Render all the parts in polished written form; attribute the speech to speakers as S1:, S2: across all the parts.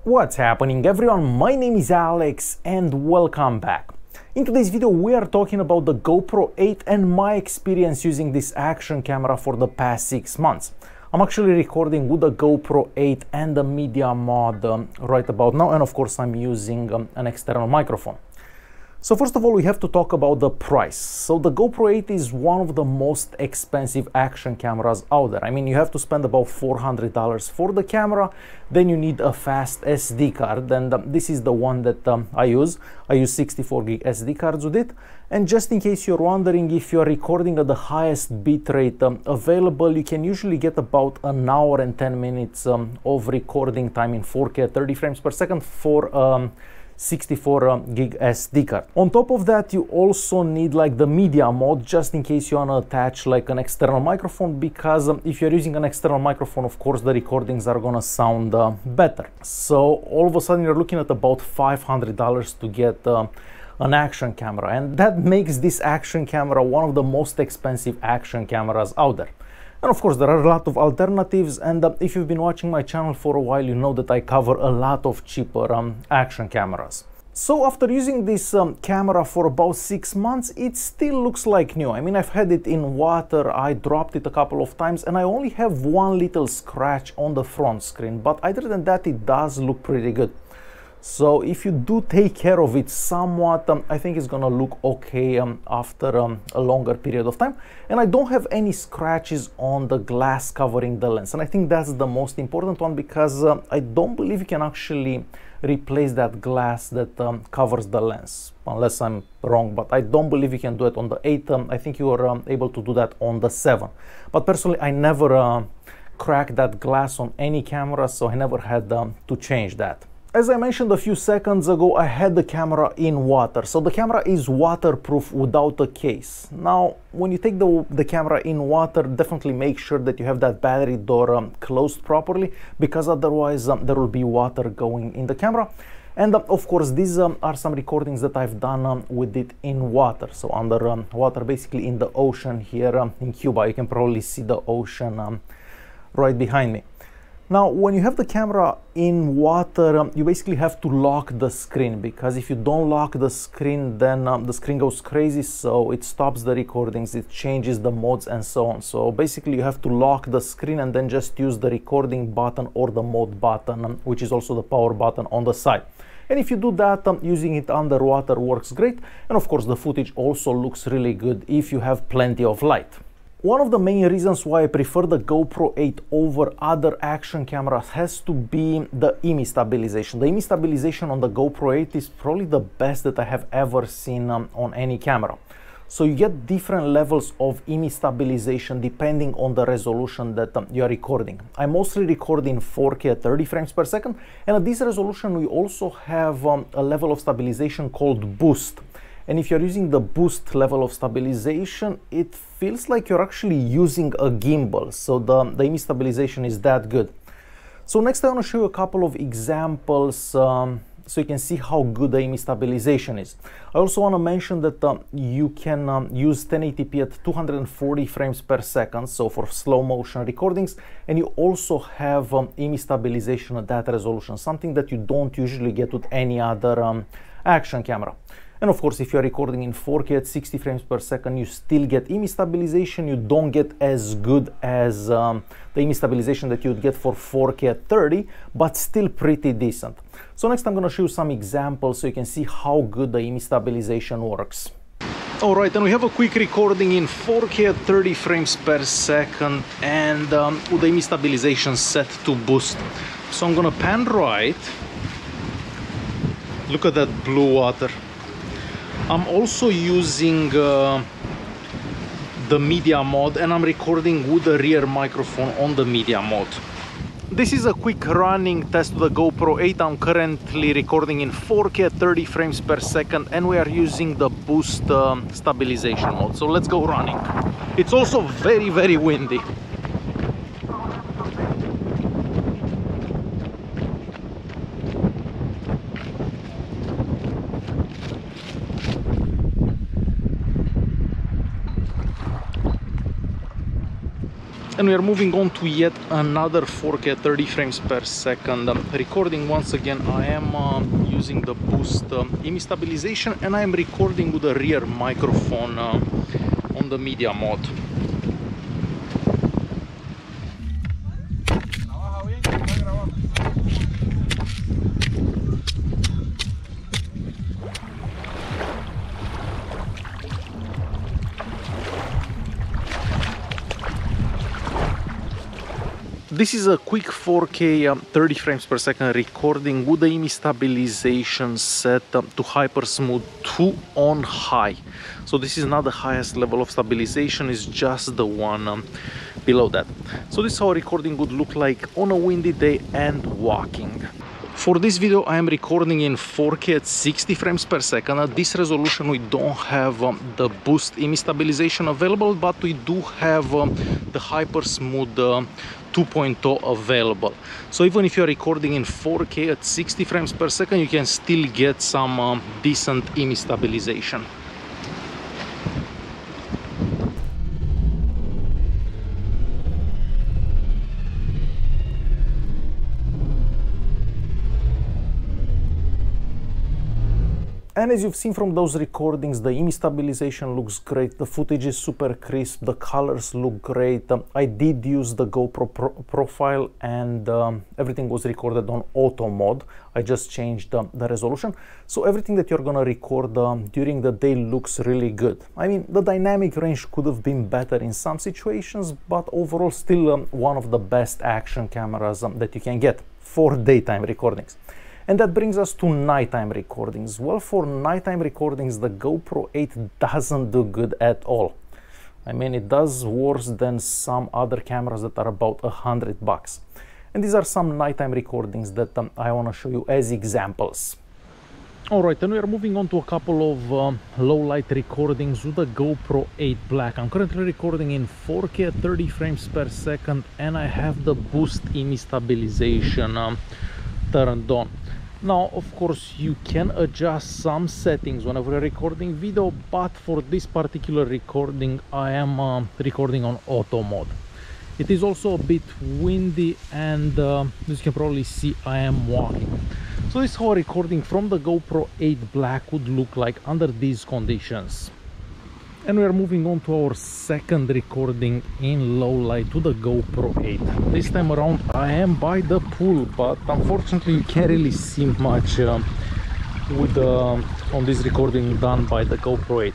S1: What's happening, everyone? My name is Alex and welcome back. In today's video we are talking about the GoPro 8 and my experience using this action camera for the past 6 months. I'm actually recording with the GoPro 8 and the media mod right about now, and of course I'm using an external microphone. So first of all, we have to talk about the price. So the GoPro 8 is one of the most expensive action cameras out there. I mean, you have to spend about $400 for the camera, then you need a fast SD card, and this is the one that I use. I use 64 gig SD cards with it. And just in case you're wondering, if you're recording at the highest bitrate available, you can usually get about an hour and 10 minutes of recording time in 4K at 30 frames per second for 64 gig SD card. On top of that, you also need like the media mode, just in case you want to attach like an external microphone, because if you're using an external microphone, of course the recordings are gonna sound better. So all of a sudden you're looking at about $500 to get an action camera, and that makes this action camera one of the most expensive action cameras out there. And of course there are a lot of alternatives, and if you've been watching my channel for a while, you know that I cover a lot of cheaper action cameras. So after using this camera for about 6 months, it still looks like new. I mean, I've had it in water, I dropped it a couple of times, and I only have one little scratch on the front screen, but other than that it does look pretty good. So if you do take care of it somewhat, I think it's gonna look okay after a longer period of time. And I don't have any scratches on the glass covering the lens, and I think that's the most important one, because I don't believe you can actually replace that glass that covers the lens, unless I'm wrong, but I don't believe you can do it on the 8. I think you are able to do that on the 7, but personally I never cracked that glass on any camera, so I never had to change that. As I mentioned a few seconds ago, I had the camera in water. So the camera is waterproof without a case. Now, when you take the camera in water, definitely make sure that you have that battery door closed properly, because otherwise there will be water going in the camera. And of course, these are some recordings that I've done with it in water. So under water, basically in the ocean here in Cuba. You can probably see the ocean right behind me. Now, when you have the camera in water, you basically have to lock the screen, because if you don't lock the screen, then the screen goes crazy, so it stops the recordings, it changes the modes and so on. So basically you have to lock the screen and then just use the recording button or the mode button, which is also the power button on the side. And if you do that, using it underwater works great. And of course the footage also looks really good if you have plenty of light. One of the main reasons why I prefer the GoPro 8 over other action cameras has to be the image stabilization. The image stabilization on the GoPro 8 is probably the best that I have ever seen on any camera. So you get different levels of image stabilization depending on the resolution that you are recording. I mostly record in 4K at 30 frames per second, and at this resolution we also have a level of stabilization called boost. And if you're using the boost level of stabilization, it feels like you're actually using a gimbal. So the image stabilization is that good. So next I want to show you a couple of examples so you can see how good the image stabilization is. I also want to mention that you can use 1080p at 240 frames per second, so for slow motion recordings, and you also have image stabilization at that resolution, something that you don't usually get with any other action camera. And of course, if you're recording in 4K at 60 frames per second, you still get image stabilization. You don't get as good as the image stabilization that you'd get for 4K at 30, but still pretty decent. So next I'm going to show you some examples so you can see how good the image stabilization works. Alright, and we have a quick recording in 4K at 30 frames per second, and with the image stabilization set to boost. So I'm going to pan right. Look at that blue water. I'm also using the media mode, and I'm recording with the rear microphone on the media mode. This is a quick running test of the GoPro 8. I'm currently recording in 4K at 30 frames per second, and we are using the boost stabilization mode. So let's go running. It's also very, very windy. And we are moving on to yet another 4K at 30 frames per second recording. Once again, I am using the boost image stabilization, and I am recording with a rear microphone on the media mode. This is a quick 4K 30 frames per second recording with the image stabilization set to hyper smooth 2 on high. So this is not the highest level of stabilization, it's just the one below that. So this is how a recording would look like on a windy day and walking. For this video I am recording in 4K at 60 frames per second. At this resolution we don't have the boost image stabilization available, but we do have the hyper smooth 2.0 available. So even if you're recording in 4K at 60 frames per second, you can still get some decent image stabilization. And as you've seen from those recordings, the image stabilization looks great, the footage is super crisp, the colors look great. I did use the GoPro profile, and everything was recorded on auto mode. I just changed the resolution. So everything that you're gonna record during the day looks really good. I mean, the dynamic range could have been better in some situations, but overall still one of the best action cameras that you can get for daytime recordings. And that brings us to nighttime recordings. Well, for nighttime recordings, the GoPro 8 doesn't do good at all. I mean, it does worse than some other cameras that are about $100. And these are some nighttime recordings that I want to show you as examples. Alright, and we are moving on to a couple of low light recordings with the GoPro 8 Black. I'm currently recording in 4K at 30 frames per second, and I have the boost image stabilization turned on. Now, of course, you can adjust some settings whenever you're recording video, but for this particular recording, I am recording on auto mode. It is also a bit windy, and as you can probably see, I am walking. So this is how a recording from the GoPro 8 Black would look like under these conditions. And we are moving on to our second recording in low light to the GoPro 8. This time around I am by the pool, but unfortunately you can't really see much with on this recording done by the GoPro 8.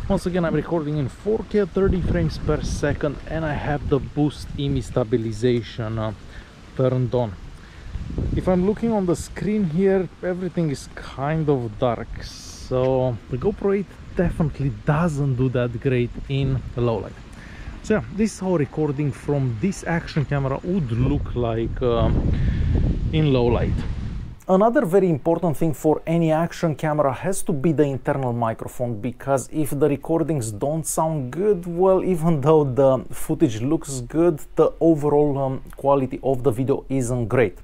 S1: Once again, I'm recording in 4K at 30 frames per second, and I have the boost image stabilization turned on. If I'm looking on the screen here, everything is kind of dark, so the GoPro 8 definitely doesn't do that great in low light. So yeah, this is how recording from this action camera would look like in low light. Another very important thing for any action camera has to be the internal microphone, because if the recordings don't sound good, well, even though the footage looks good, the overall quality of the video isn't great.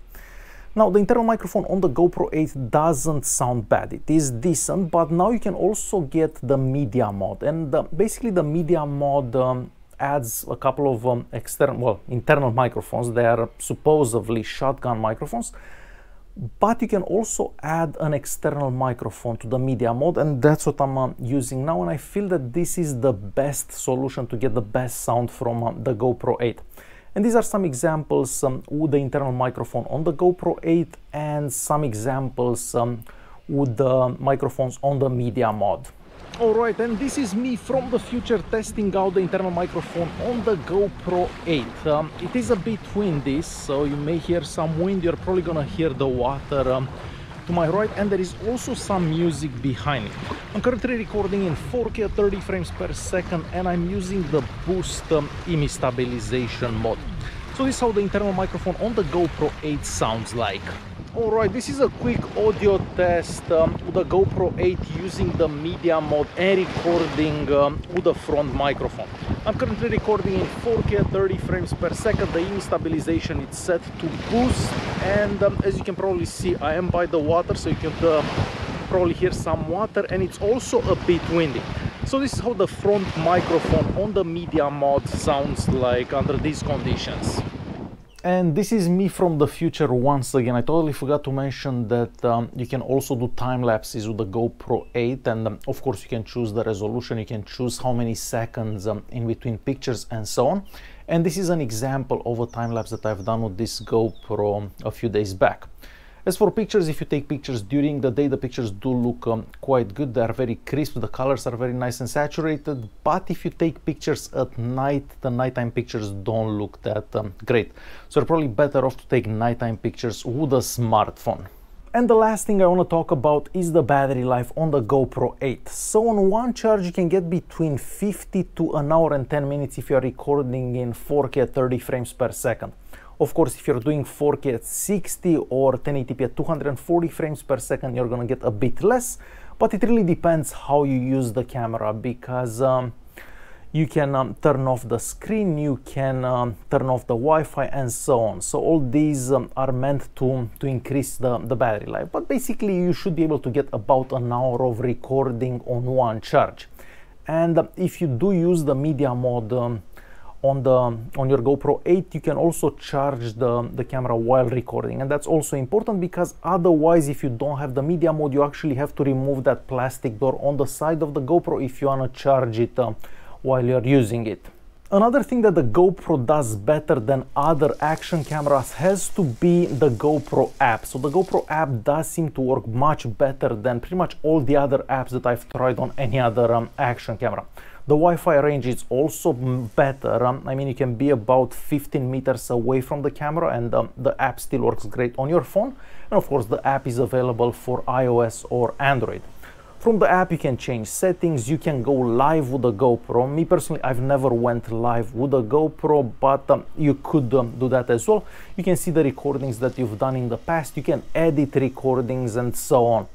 S1: Now, the internal microphone on the GoPro 8 doesn't sound bad. It is decent, but now you can also get the media mode. And basically the media mode adds a couple of internal microphones. They are supposedly shotgun microphones, but you can also add an external microphone to the media mode, and that's what I'm using now. And I feel that this is the best solution to get the best sound from the GoPro 8. And these are some examples with the internal microphone on the GoPro 8, and some examples with the microphones on the media mode. Alright, and this is me from the future testing out the internal microphone on the GoPro 8. It is a bit windy, so you may hear some wind. You're probably gonna hear the water to my right, and there is also some music behind it. I'm currently recording in 4K at 30 frames per second, and I'm using the boost image stabilization mode. So this is how the internal microphone on the GoPro 8 sounds like. Alright, this is a quick audio test with the GoPro 8 using the media mode and recording with the front microphone. I'm currently recording in 4K at 30 frames per second. The image stabilization is set to boost, and as you can probably see, I am by the water, so you can probably hear some water, and it's also a bit windy. So this is how the front microphone on the media mod sounds like under these conditions. And this is me from the future once again. I totally forgot to mention that you can also do time lapses with the GoPro 8, and of course you can choose the resolution, you can choose how many seconds in between pictures and so on. And this is an example of a time lapse that I've done with this GoPro a few days back. As for pictures, if you take pictures during the day, the pictures do look quite good. They are very crisp, the colors are very nice and saturated. But if you take pictures at night, the nighttime pictures don't look that great. So you're probably better off to take nighttime pictures with a smartphone. And the last thing I want to talk about is the battery life on the GoPro 8. So on one charge you can get between 50 to an hour and 10 minutes if you're recording in 4K at 30 frames per second. Of course, if you're doing 4K at 60 or 1080p at 240 frames per second, you're gonna get a bit less, but it really depends how you use the camera, because you can turn off the screen, you can turn off the Wi-Fi and so on. So all these are meant to increase the battery life, but basically you should be able to get about an hour of recording on one charge. And if you do use the media mode on your GoPro 8, you can also charge the camera while recording, and that's also important, because otherwise, if you don't have the media mode, you actually have to remove that plastic door on the side of the GoPro if you want to charge it while you're using it. Another thing that the GoPro does better than other action cameras has to be the GoPro app. So the GoPro app does seem to work much better than pretty much all the other apps that I've tried on any other action camera. The Wi-Fi range is also better. I mean, you can be about 15 meters away from the camera and the app still works great on your phone. And of course, the app is available for iOS or Android. From the app, you can change settings, you can go live with the GoPro. Me personally, I've never went live with the GoPro, but you could do that as well. You can see the recordings that you've done in the past, you can edit recordings and so on.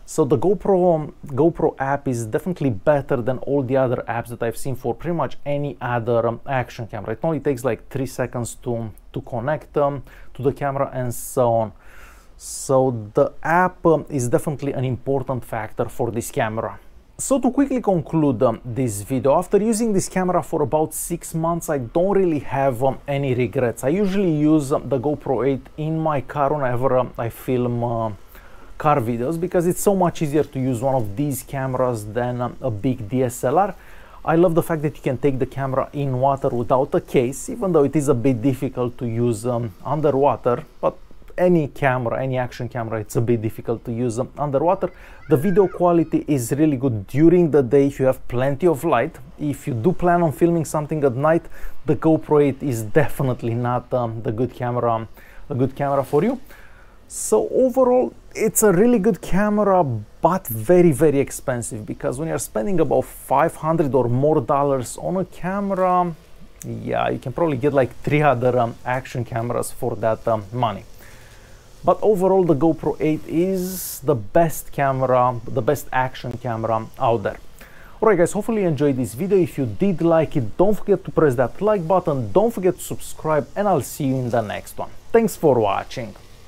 S1: So the GoPro app is definitely better than all the other apps that I've seen for pretty much any other action camera. It only takes like 3 seconds to connect to the camera and so on. So the app is definitely an important factor for this camera. So to quickly conclude this video, after using this camera for about 6 months, I don't really have any regrets. I usually use the GoPro 8 in my car whenever I film car videos, because it's so much easier to use one of these cameras than a big DSLR. I love the fact that you can take the camera in water without a case, even though it is a bit difficult to use underwater, but any camera, any action camera, it's a bit difficult to use underwater. The video quality is really good during the day if you have plenty of light. If you do plan on filming something at night, the GoPro 8 is definitely not the good camera for you. So overall, it's a really good camera, but very, very expensive, because when you're spending about $500 or more on a camera, yeah, you can probably get like 3 other action cameras for that money. But overall, the GoPro 8 is the best camera, the best action camera out there. Alright guys, hopefully you enjoyed this video. If you did like it, don't forget to press that like button, don't forget to subscribe, and I'll see you in the next one. Thanks for watching.